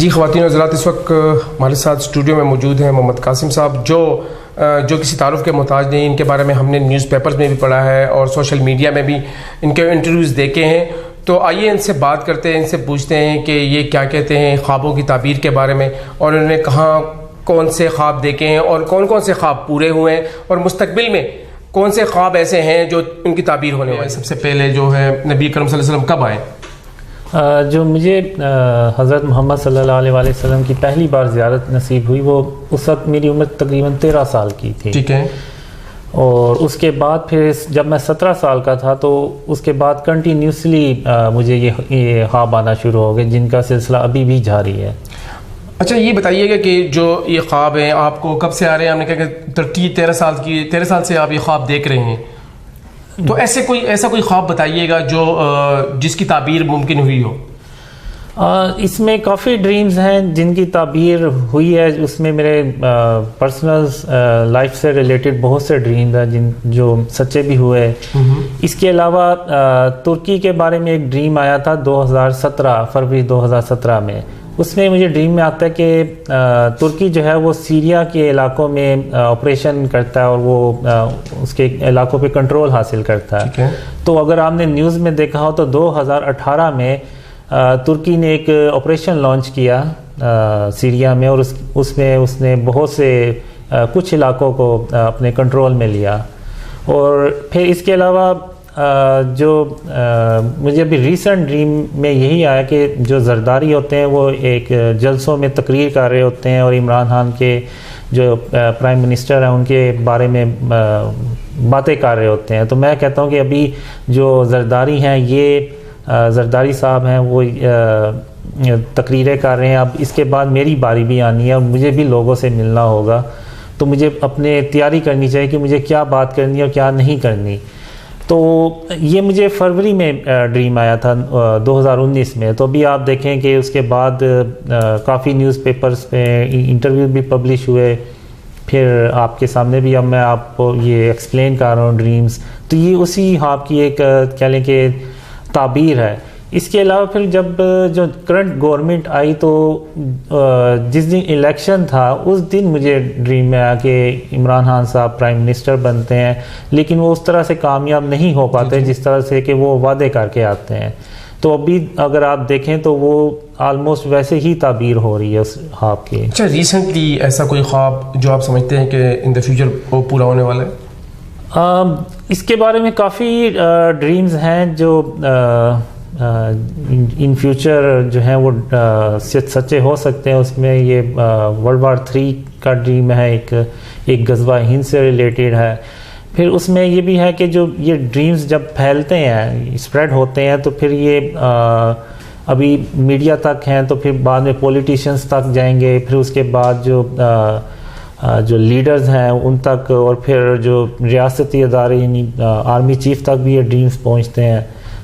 جی خواتین و حضرات، اس وقت ہمارے ساتھ اسٹوڈیو میں موجود ہیں محمد قاسم صاحب، جو کسی تعارف کے محتاج نہیں. ان کے بارے میں ہم نے نیوز پیپرز میں بھی پڑھا ہے اور سوشل میڈیا میں بھی ان کے انٹرویوز دیکھے ہیں. تو آئیے ان سے بات کرتے ہیں، ان سے پوچھتے ہیں کہ یہ کیا کہتے ہیں خوابوں کی تعبیر کے بارے میں، اور انہوں نے کہاں کون سے خواب دیکھے ہیں اور کون کون سے خواب پورے ہوئے ہیں، اور مستقبل میں کون سے خواب ایسے ہیں جو ان کی تعبیر ہونے والے ہیں. سب سے پہلے جو ہے نبی کرم صلی اللہ علیہ وسلم کب آئے؟ جو مجھے حضرت محمد صلی اللہ علیہ وسلم کی پہلی بار زیارت نصیب ہوئی وہ اس وقت میری عمر تقریباً 13 سال کی تھی. ٹھیک ہے. اور اس کے بعد پھر جب میں 17 سال کا تھا تو اس کے بعد کنٹینیوسلی مجھے یہ خواب آنا شروع ہو گئے، جن کا سلسلہ ابھی بھی جاری ہے. اچھا یہ بتائیے گا کہ جو یہ خواب ہیں آپ کو کب سے آ رہے ہیں؟ ہم نے کہا کہ 13 سال سے آپ یہ خواب دیکھ رہے ہیں. تو ایسا کوئی خواب بتائیے گا جو جس کی تعبیر ممکن ہوئی ہو. اس میں کافی ڈریمز ہیں جن کی تعبیر ہوئی ہے. اس میں میرے پرسنل لائف سے ریلیٹڈ بہت سے ڈریمز ہیں جو سچے بھی ہوئے. اس کے علاوہ ترکی کے بارے میں ایک ڈریم آیا تھا 2017 فروری 2017 میں. اس میں مجھے ڈریم میں آتا ہے کہ ترکی جو ہے وہ سیریا کے علاقوں میں آپریشن کرتا ہے اور وہ اس کے علاقوں پہ کنٹرول حاصل کرتا ہے. تو اگر آپ نے نیوز میں دیکھا ہو تو 2018 میں ترکی نے ایک آپریشن لانچ کیا سیریا میں، اور اس میں اس نے بہت سے کچھ علاقوں کو اپنے کنٹرول میں لیا. اور پھر اس کے علاوہ جو مجھے ابھی ریسنٹ ڈریم میں یہی آیا کہ جو زرداری ہوتے ہیں وہ ایک جلسوں میں تقریر کر رہے ہوتے ہیں اور عمران خان کے جو پرائم منسٹر ہیں ان کے بارے میں باتیں کر رہے ہوتے ہیں. تو میں کہتا ہوں کہ ابھی جو زرداری ہیں، یہ زرداری صاحب ہیں، وہ تقریریں کر رہے ہیں. اب اس کے بعد میری باری بھی آنی ہے اور مجھے بھی لوگوں سے ملنا ہوگا. تو مجھے اپنے تیاری کرنی چاہیے کہ مجھے کیا بات کرنی ہے اور کیا نہیں کرنی. تو یہ مجھے فروری میں ڈریم آیا تھا 2019 میں. تو ابھی آپ دیکھیں کہ اس کے بعد کافی نیوز پیپرز پہ انٹرویو بھی پبلش ہوئے. پھر آپ کے سامنے بھی اب میں آپ کو یہ ایکسپلین کر رہا ہوں ڈریمز. تو یہ اسی خواب کی ایک کہہ لیں کہ تعبیر ہے. اس کے علاوہ پھر جب جو کرنٹ گورنمنٹ آئی تو جس دن الیکشن تھا اس دن مجھے ڈریم میں آیا کہ عمران خان صاحب پرائم منسٹر بنتے ہیں، لیکن وہ اس طرح سے کامیاب نہیں ہو پاتے جس طرح سے کہ وہ وعدے کر کے آتے ہیں. تو ابھی اگر آپ دیکھیں تو وہ آلموسٹ ویسے ہی تعبیر ہو رہی ہے اس خواب کی. اچھا ریسنٹلی ایسا کوئی خواب جو آپ سمجھتے ہیں کہ ان دا فیوچر وہ پورا ہونے والا ہے؟ اس کے بارے میں کافی ڈریمز ہیں جو ان فیوچر جو ہیں وہ سچے ہو سکتے ہیں. اس میں یہ ورلڈ وار 3 کا ڈریم ہے، ایک غزوہ ہند سے ریلیٹڈ ہے. پھر اس میں یہ بھی ہے کہ جو یہ ڈریمز جب پھیلتے ہیں، اسپریڈ ہوتے ہیں، تو پھر یہ ابھی میڈیا تک ہیں، تو پھر بعد میں پولیٹیشنز تک جائیں گے، پھر اس کے بعد جو لیڈرز ہیں ان تک، اور پھر جو ریاستی ادارے یعنی آرمی چیف تک بھی یہ ڈریمز پہنچتے ہیں.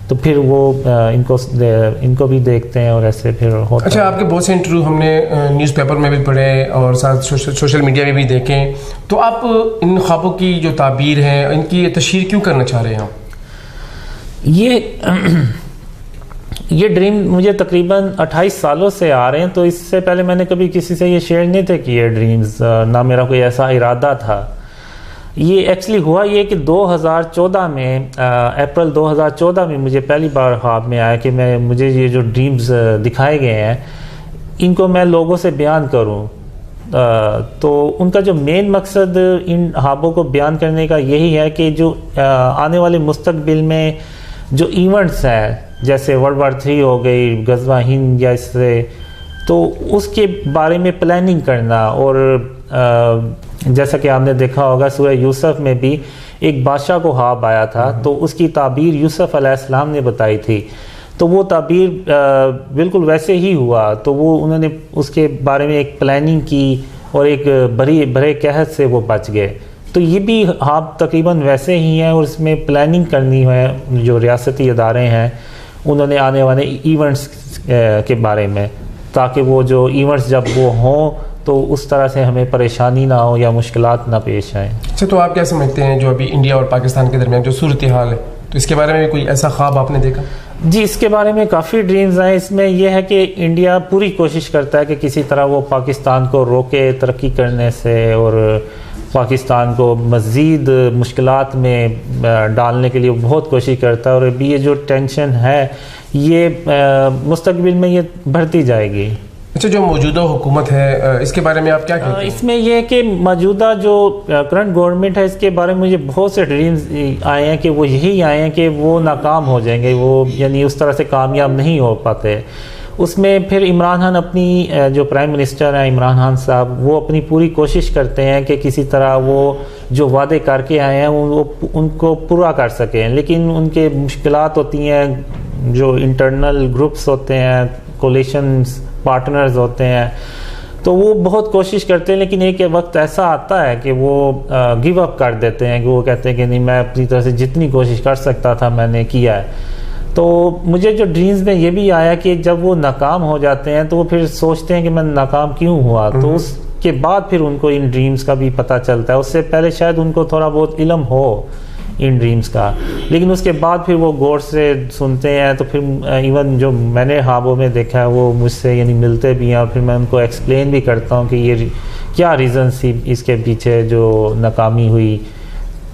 تو پھر وہ ان کو بھی دیکھتے ہیں اور ایسے پھر ہوتا ہے. اچھا آپ کے بہت سے انٹرویو ہم نے نیوز پیپر میں بھی پڑھے اور ساتھ سوشل میڈیا میں بھی دیکھیں. تو آپ ان خوابوں کی جو تعبیر ہے ان کی تشہیر کیوں کرنا چاہ رہے ہیں؟ یہ ڈریم مجھے تقریباً 28 سالوں سے آ رہے ہیں. تو اس سے پہلے میں نے کبھی کسی سے یہ شیئر نہیں تھے کیے ڈریمز، نہ میرا کوئی ایسا ارادہ تھا. یہ ایکچولی ہوا یہ کہ 2014 میں اپریل 2014 میں مجھے پہلی بار خواب میں آیا کہ مجھے یہ جو ڈریمز دکھائے گئے ہیں ان کو میں لوگوں سے بیان کروں. تو ان کا جو مین مقصد ان خوابوں کو بیان کرنے کا یہی ہے کہ جو آنے والے مستقبل میں جو ایونٹس ہیں جیسے ورلڈ وار 3 ہو گئی، غزوہ ہند یا اس سے، تو اس کے بارے میں پلاننگ کرنا. اور جیسا کہ آپ نے دیکھا ہوگا سورہ یوسف میں بھی ایک بادشاہ کو خواب آیا تھا، تو اس کی تعبیر یوسف علیہ السلام نے بتائی تھی. تو وہ تعبیر بالکل ویسے ہی ہوا. تو انہوں نے اس کے بارے میں ایک پلاننگ کی اور ایک بڑے قحط سے وہ بچ گئے. تو یہ بھی خواب تقریباً ویسے ہی ہیں، اور اس میں پلاننگ کرنی ہے جو ریاستی ادارے ہیں انہوں نے آنے والے ایونٹس کے بارے میں، تاکہ وہ جو ایونٹس جب وہ ہوں تو اس طرح سے ہمیں پریشانی نہ ہو یا مشکلات نہ پیش آئیں. اچھا تو آپ کیا سمجھتے ہیں جو ابھی انڈیا اور پاکستان کے درمیان جو صورتحال ہے، تو اس کے بارے میں کوئی ایسا خواب آپ نے دیکھا؟ جی اس کے بارے میں کافی ڈریمز ہیں. اس میں یہ ہے کہ انڈیا پوری کوشش کرتا ہے کہ کسی طرح وہ پاکستان کو روکے ترقی کرنے سے اور پاکستان کو مزید مشکلات میں ڈالنے کے لیے بہت کوشش کرتا ہے, اور ابھی یہ جو ٹینشن ہے یہ مستقبل میں یہ بڑھتی جائے گی. اچھا, جو موجودہ حکومت ہے اس کے بارے میں آپ کیا کہتے ہیں؟ اس میں یہ ہے کہ موجودہ جو کرنٹ گورنمنٹ ہے اس کے بارے میں مجھے بہت سے ڈریمز آئے ہیں کہ وہ یہی آئے ہیں کہ وہ ناکام ہو جائیں گے, وہ یعنی اس طرح سے کامیاب نہیں ہو پاتے. اس میں پھر عمران خان اپنی جو پرائم منسٹر ہیں عمران خان صاحب, وہ اپنی پوری کوشش کرتے ہیں کہ کسی طرح وہ جو وعدے کر کے آئے ہیں وہ ان کو پورا کر سکیں, لیکن ان کے مشکلات ہوتی ہیں, جو انٹرنل گروپس ہوتے ہیں, کولیشنز پارٹنرز ہوتے ہیں, تو وہ بہت کوشش کرتے ہیں, لیکن ایک وقت ایسا آتا ہے کہ وہ گیو اپ کر دیتے ہیں, کہ وہ کہتے ہیں کہ نہیں میں اپنی طرح سے جتنی کوشش کر سکتا تھا میں نے کیا ہے. تو مجھے جو ڈریمز میں یہ بھی آیا کہ جب وہ ناکام ہو جاتے ہیں تو وہ پھر سوچتے ہیں کہ میں ناکام کیوں ہوا, تو اس کے بعد پھر ان کو ان ڈریمز کا بھی پتہ چلتا ہے. اس سے پہلے شاید ان کو تھوڑا بہت علم ہو ان ڈریمز کا, لیکن اس کے بعد پھر وہ غور سے سنتے ہیں. تو پھر ایون جو میں نے خوابوں میں دیکھا ہے وہ مجھ سے یعنی ملتے بھی ہیں, اور پھر میں ان کو ایکسپلین بھی کرتا ہوں کہ یہ کیا ریزنس تھی اس کے پیچھے جو ناکامی ہوئی,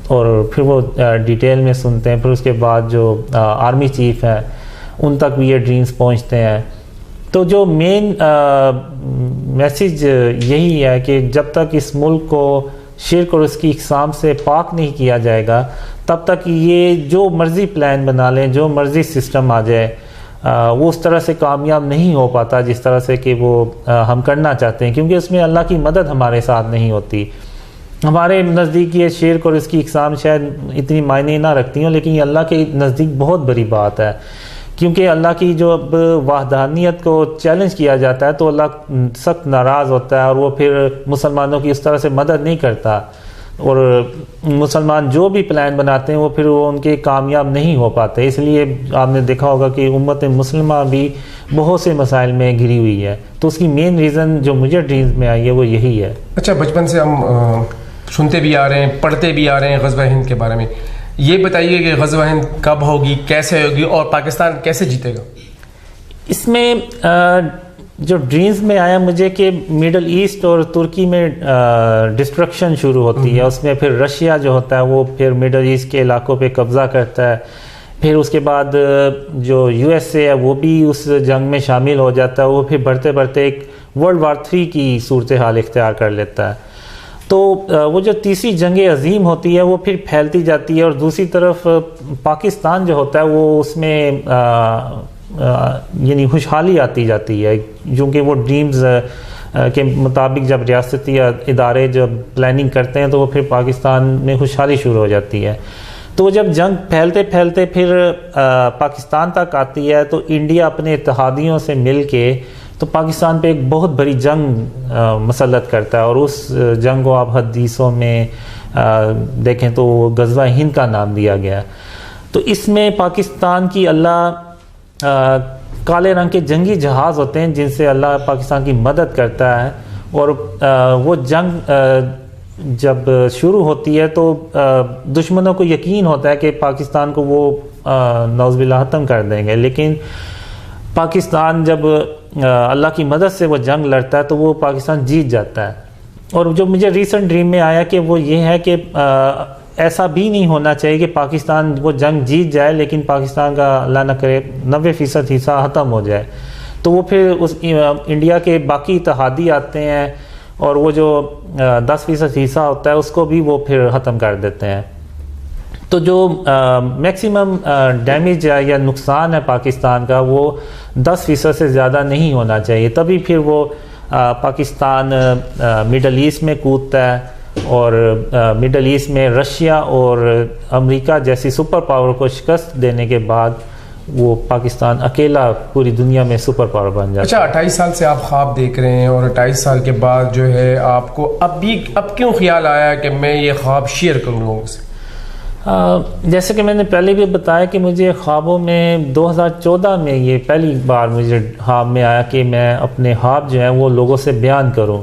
اور پھر وہ ڈیٹیل میں سنتے ہیں. پھر اس کے بعد جو آرمی چیف ہے ان تک بھی یہ ڈریمز پہنچتے ہیں. تو جو مین میسیج یہی ہے کہ جب تک اس ملک کو شرک اور اس کی اقسام سے پاک نہیں کیا جائے گا تب تک یہ جو مرضی پلان بنا لیں, جو مرضی سسٹم آ جائے, وہ اس طرح سے کامیاب نہیں ہو پاتا جس طرح سے کہ وہ ہم کرنا چاہتے ہیں, کیونکہ اس میں اللہ کی مدد ہمارے ساتھ نہیں ہوتی. ہمارے نزدیک یہ شرک اور اس کی اقسام شاید اتنی معنی نہ رکھتی ہوں, لیکن یہ اللہ کے نزدیک بہت بڑی بات ہے, کیونکہ اللہ کی جو اب وحدانیت کو چیلنج کیا جاتا ہے تو اللہ سخت ناراض ہوتا ہے, اور وہ پھر مسلمانوں کی اس طرح سے مدد نہیں کرتا, اور مسلمان جو بھی پلان بناتے ہیں وہ پھر وہ ان کے کامیاب نہیں ہو پاتے. اس لیے آپ نے دیکھا ہوگا کہ امت مسلمہ بھی بہت سے مسائل میں گھری ہوئی ہے. تو اس کی مین ریزن جو مجھے ڈریمز میں آئی ہے وہ یہی ہے. اچھا, بچپن سے ہم سنتے بھی آ رہے ہیں, پڑھتے بھی آ رہے ہیں غزوہ ہند کے بارے میں. یہ بتائیے کہ غزوہ ہند کب ہوگی, کیسے ہوگی, اور پاکستان کیسے جیتے گا؟ اس میں جو ڈریمز میں آیا مجھے کہ میڈل ایسٹ اور ترکی میں ڈسٹرکشن شروع ہوتی ہے. اس میں پھر رشیا جو ہوتا ہے وہ پھر میڈل ایسٹ کے علاقوں پہ قبضہ کرتا ہے. پھر اس کے بعد جو یو ایس اے ہے وہ بھی اس جنگ میں شامل ہو جاتا ہے. وہ پھر بڑھتے بڑھتے ایک ورلڈ وار 3 کی صورتحال اختیار کر لیتا ہے. تو وہ جو تیسری جنگ عظیم ہوتی ہے وہ پھر پھیلتی جاتی ہے, اور دوسری طرف پاکستان جو ہوتا ہے وہ اس میں یعنی خوشحالی آتی جاتی ہے, کیونکہ وہ ڈریمز کے مطابق جب ریاستی ادارے جب پلاننگ کرتے ہیں تو وہ پھر پاکستان میں خوشحالی شروع ہو جاتی ہے. تو جب جنگ پھیلتے پھیلتے پھر پاکستان تک آتی ہے تو انڈیا اپنے اتحادیوں سے مل کے تو پاکستان پہ ایک بہت بڑی جنگ مسلط کرتا ہے, اور اس جنگ کو آپ حدیثوں میں دیکھیں تو غزوہ ہند کا نام دیا گیا. تو اس میں پاکستان کی اللہ کالے رنگ کے جنگی جہاز ہوتے ہیں جن سے اللہ پاکستان کی مدد کرتا ہے, اور وہ جنگ جب شروع ہوتی ہے تو دشمنوں کو یقین ہوتا ہے کہ پاکستان کو وہ نعوذ باللہ ختم کر دیں گے, لیکن پاکستان جب اللہ کی مدد سے وہ جنگ لڑتا ہے تو وہ پاکستان جیت جاتا ہے. اور جو مجھے ریسنٹ ڈریم میں آیا کہ وہ یہ ہے کہ ایسا بھی نہیں ہونا چاہیے کہ پاکستان وہ جنگ جیت جائے لیکن پاکستان کا اللہ نہ کرے 90% حصہ ختم ہو جائے. تو وہ پھر اس انڈیا کے باقی اتحادی آتے ہیں اور وہ جو 10% حصہ ہوتا ہے اس کو بھی وہ پھر ختم کر دیتے ہیں. تو جو میکسیمم ڈیمیج یا نقصان ہے پاکستان کا وہ 10% سے زیادہ نہیں ہونا چاہیے, تبھی پھر وہ پاکستان مڈل ایسٹ میں کودتا ہے, اور مڈل ایسٹ میں رشیا اور امریکہ جیسی سپر پاور کو شکست دینے کے بعد وہ پاکستان اکیلا پوری دنیا میں سپر پاور بن جاتا ہے. اچھا, 28 سال سے آپ خواب دیکھ رہے ہیں, اور 28 سال کے بعد جو ہے آپ کو اب کیوں خیال آیا کہ میں یہ خواب شیئر کروں لوگوں سے؟ جیسے کہ میں نے پہلے بھی بتایا کہ مجھے خوابوں میں 2014 میں یہ پہلی بار مجھے خواب میں آیا کہ میں اپنے خواب جو ہیں وہ لوگوں سے بیان کروں.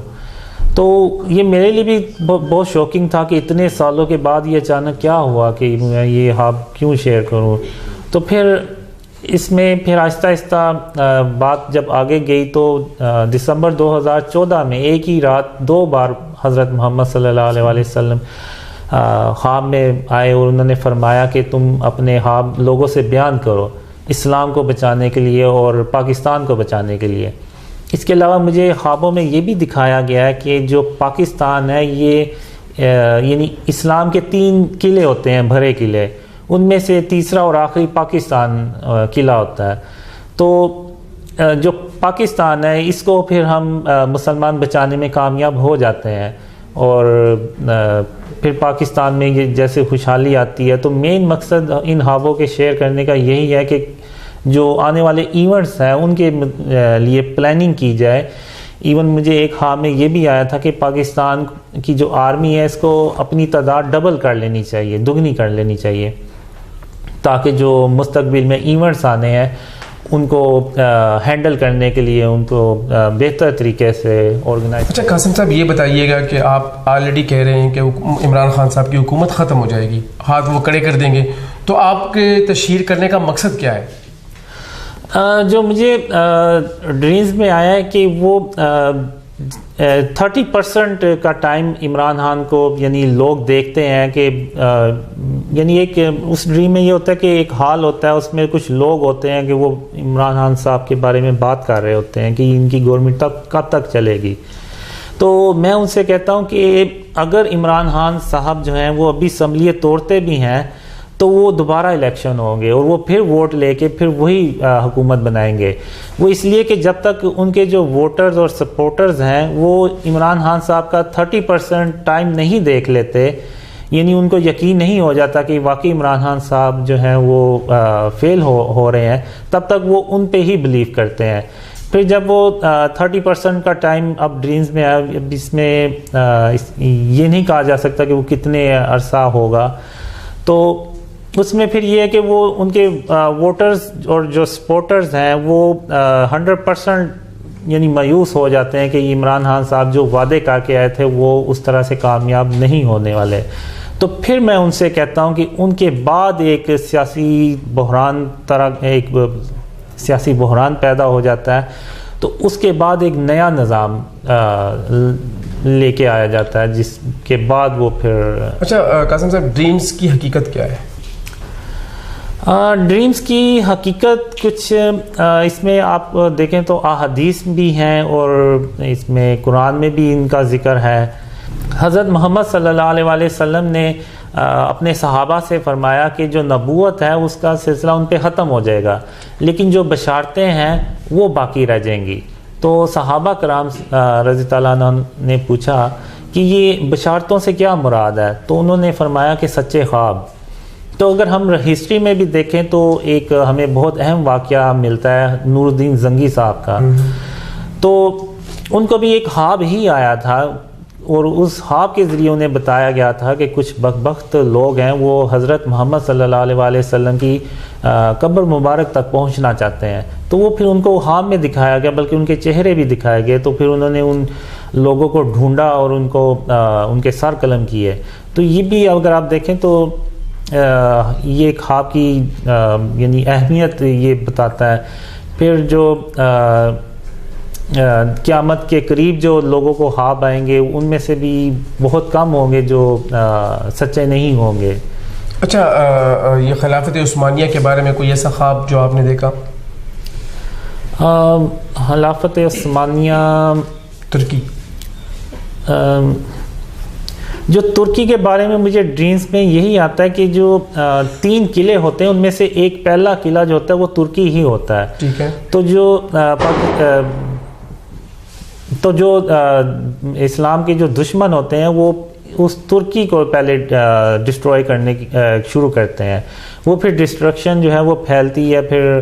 تو یہ میرے لیے بھی بہت شوکنگ تھا کہ اتنے سالوں کے بعد یہ اچانک کیا ہوا کہ میں یہ خواب کیوں شیئر کروں. تو پھر اس میں پھر آہستہ آہستہ بات جب آگے گئی تو دسمبر 2014 میں ایک ہی رات 2 بار حضرت محمد صلی اللہ علیہ وآلہ وسلم خواب میں آئے اور انہوں نے فرمایا کہ تم اپنے خواب لوگوں سے بیان کرو اسلام کو بچانے کے لیے اور پاکستان کو بچانے کے لیے۔ اس کے علاوہ مجھے خوابوں میں یہ بھی دکھایا گیا ہے کہ جو پاکستان ہے یہ یعنی اسلام کے 3 قلعے ہوتے ہیں، بھرے قلعے، ان میں سے تیسرا اور آخری پاکستان قلعہ ہوتا ہے۔ تو جو پاکستان ہے اس کو پھر ہم مسلمان بچانے میں کامیاب ہو جاتے ہیں اور پھر پاکستان میں یہ جیسے خوشحالی آتی ہے۔ تو مین مقصد ان خوابوں کے شیئر کرنے کا یہی ہے کہ جو آنے والے ایونٹس ہیں ان کے لیے پلاننگ کی جائے۔ ایون مجھے ایک خواب میں یہ بھی آیا تھا کہ پاکستان کی جو آرمی ہے اس کو اپنی تعداد ڈبل کر لینی چاہیے، دگنی کر لینی چاہیے، تاکہ جو مستقبل میں ایونٹس آنے ہیں ان کو ہینڈل کرنے کے لیے ان کو بہتر طریقے سے آرگنائز۔ اچھا قاسم صاحب یہ بتائیے گا کہ آپ آلریڈی کہہ رہے ہیں کہ عمران خان صاحب کی حکومت ختم ہو جائے گی، ہاتھ وہ کڑے کر دیں گے، تو آپ کے تشہیر کرنے کا مقصد کیا ہے؟ جو مجھے ڈریمز میں آیا ہے کہ وہ 30% کا ٹائم عمران خان کو یعنی لوگ دیکھتے ہیں کہ یعنی ایک اس ڈریم میں یہ ہوتا ہے کہ ایک حال ہوتا ہے، اس میں کچھ لوگ ہوتے ہیں کہ وہ عمران خان صاحب کے بارے میں بات کر رہے ہوتے ہیں کہ ان کی گورنمنٹ کب تک چلے گی۔ تو میں ان سے کہتا ہوں کہ اگر عمران خان صاحب جو ہیں وہ ابھی اسمبلی توڑتے بھی ہیں تو وہ دوبارہ الیکشن ہوں گے اور وہ پھر ووٹ لے کے پھر وہی حکومت بنائیں گے۔ وہ اس لیے کہ جب تک ان کے جو ووٹرز اور سپورٹرز ہیں وہ عمران خان صاحب کا 30% ٹائم نہیں دیکھ لیتے، یعنی ان کو یقین نہیں ہو جاتا کہ واقعی عمران خان صاحب جو ہیں وہ فیل ہو رہے ہیں، تب تک وہ ان پہ ہی بلیو کرتے ہیں۔ پھر جب وہ 30% کا ٹائم اب ڈریمز میں آیا، اس میں یہ نہیں کہا جا سکتا کہ وہ کتنے عرصہ ہوگا، تو اس میں پھر یہ ہے کہ وہ ان کے ووٹرز اور جو سپورٹرز ہیں وہ 100% یعنی مایوس ہو جاتے ہیں کہ عمران خان صاحب جو وعدے کر کے آئے تھے وہ اس طرح سے کامیاب نہیں ہونے والے۔ تو پھر میں ان سے کہتا ہوں کہ ان کے بعد ایک سیاسی بحران پیدا ہو جاتا ہے، تو اس کے بعد ایک نیا نظام لے کے آیا جاتا ہے جس کے بعد وہ پھر۔ اچھا قاسم صاحب ڈریمز کی حقیقت کیا ہے؟ ڈریمز کی حقیقت کچھ اس میں آپ دیکھیں تو احادیث بھی ہیں اور اس میں قرآن میں بھی ان کا ذکر ہے۔ حضرت محمد صلی اللہ علیہ وآلہ وسلم نے اپنے صحابہ سے فرمایا کہ جو نبوت ہے اس کا سلسلہ ان پہ ختم ہو جائے گا، لیکن جو بشارتیں ہیں وہ باقی رہ جائیں گی۔ تو صحابہ کرام رضی اللہ عنہ نے پوچھا کہ یہ بشارتوں سے کیا مراد ہے؟ تو انہوں نے فرمایا کہ سچے خواب۔ تو اگر ہم ہسٹری میں بھی دیکھیں تو ایک ہمیں بہت اہم واقعہ ملتا ہے نور الدین زنگی صاحب کا۔ تو ان کو بھی ایک خواب ہی آیا تھا اور اس خواب کے ذریعے انہیں بتایا گیا تھا کہ کچھ بدبخت لوگ ہیں وہ حضرت محمد صلی اللہ علیہ وآلہ وسلم کی قبر مبارک تک پہنچنا چاہتے ہیں۔ تو وہ پھر ان کو خواب میں دکھایا گیا، بلکہ ان کے چہرے بھی دکھائے گئے۔ تو پھر انہوں نے ان لوگوں کو ڈھونڈا اور ان کو ان کے سر قلم کیے۔ تو یہ بھی اگر آپ دیکھیں تو یہ خواب کی یعنی اہمیت یہ بتاتا ہے۔ پھر جو قیامت کے قریب جو لوگوں کو خواب آئیں گے ان میں سے بھی بہت کم ہوں گے جو سچے نہیں ہوں گے۔ اچھا یہ خلافت عثمانیہ کے بارے میں کوئی ایسا خواب جو آپ نے دیکھا؟ خلافت عثمانیہ ترکی، جو ترکی کے بارے میں مجھے ڈریمز میں یہی آتا ہے کہ جو 3 قلعے ہوتے ہیں ان میں سے ایک پہلا قلعہ جو ہوتا ہے وہ ترکی ہی ہوتا ہے۔ ٹھیک ہے۔ تو جو اسلام کے جو دشمن ہوتے ہیں وہ اس ترکی کو پہلے ڈسٹروائے کرنے کی شروع کرتے ہیں۔ وہ پھر ڈسٹرکشن جو ہے وہ پھیلتی ہے، پھر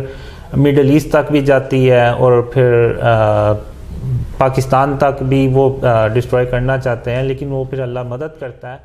مڈل ایسٹ تک بھی جاتی ہے اور پھر پاکستان تک بھی وہ ڈسٹروائے کرنا چاہتے ہیں، لیکن وہ پھر اللہ مدد کرتا ہے۔